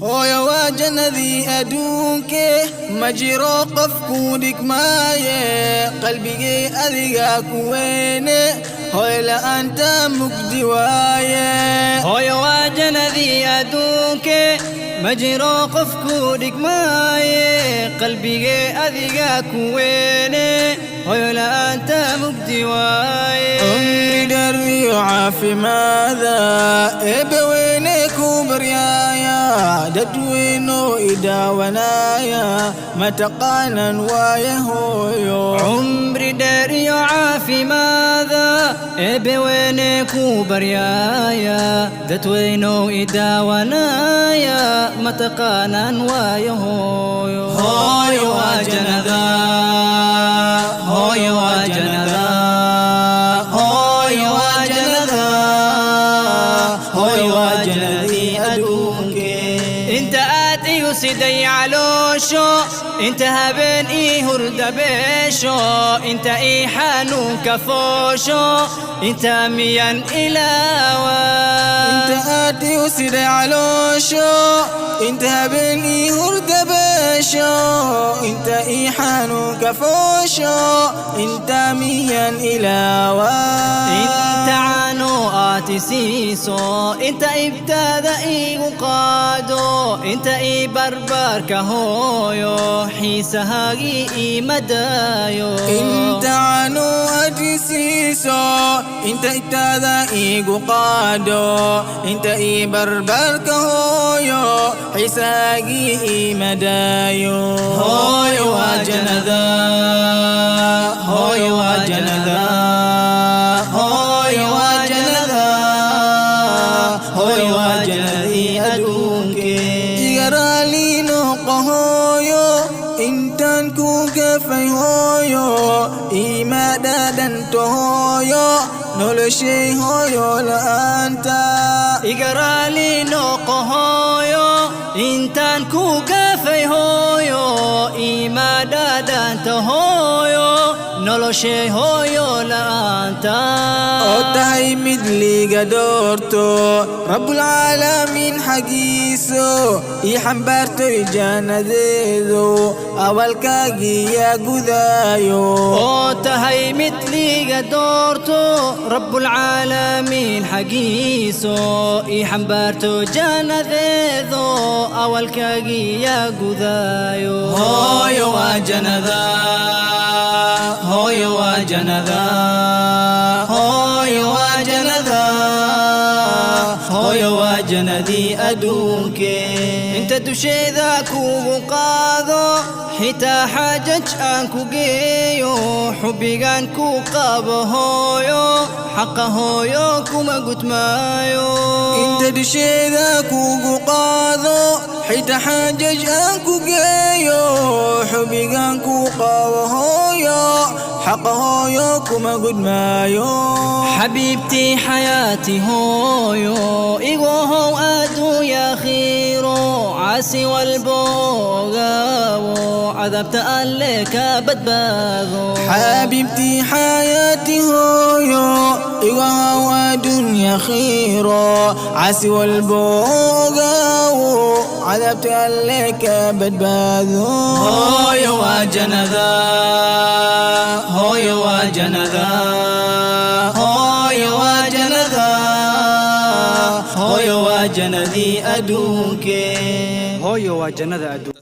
hooyo waa jannadii adduunke ma jiro qof ku dhigmaaye qalbigay adiga ku weyne hooyo la'aanta mugdi waaye hooyo waa jannadii adduunke ma jiro qof ku dhigmaaye qalbigay adiga ku weyne hooyo la'aanta mugdi waaye umri dheer iyo caafimaada eebbaweyne ku baryaaya dadweyno idaawanaya mataqaanan waaye hooyo umri dheer iyo caafimaada eebbaweyne ku baryaaya dadweyno idaawanaya mataqaanan waaye hooyo hooyo waa jannada hooyo waa jannada hooyo waa jannada hooyo waa jannadii adduunke inta aad igu siday caloosho inta habeen ii hurdabeesho inta ii xanuunka foosho inta miyan ilaawa inta aad igu siday caloosho inta habeen ii hurdabeesho inta ii xanuunka foosho inta miyan ilaawa inta caano aad isiiso inta ibtaada iigu qaado inta ii barbaarka hooyo xiisahaagii ii madaayo inta caano aad isiiso inta ibtaada iigu qaado inta ii barbaarka hooyo xiisahaagii ii madaayo hooyo waa jannada hooyo waa jannada hooyo waa jannada hooyo waa jannadii adduunke iga raali noqo hooyo intaan ku gafay hooyo iima dhadhanto hooyo noloshay hooyo la'aanta iga raali noqo hooyo intaan ku gafay hooyo iima dhadhanta hooyo noloshay hooyo la'aanta oo tahay mid liiga doorto rabbulcaalamiin xagiiso ii xambaartoy jannadeedu awalkaagii yaa gudaayo oo tahay mid liiga doorto rabbulcaalamiin xagiiso ii xambaarto jannadeedu awalkaagii yaa gudaayo hooyo waa jannada hooyo waa jannada hooyo waa jannada hooyo waa jannadii adduunke inta dusheeda kugu qaado xitaa xaajaj aan ku geeyo xubbigaan ku qabo hooyo xaqa hooyo kuma gudmaayo inta dusheeda kugu qaado xitaa xaajaj aan ku geeyo xubbigaan ku qabo hooyo حق هويو كما قد مايو حبيبتي حياتي هويو إيغو هو أدو يا خيرو عاسي والبوغاو عذبت أليك بدباغو حبيبتي حياتي هويو إيغو هو أدو يا خيرو عاسي والبوغاو عذبت أليك بدباغو هويو وجنذا هويو وجنذا هويو وجنذا هويو وجنذي أدوك هويو وجنذا أدوك.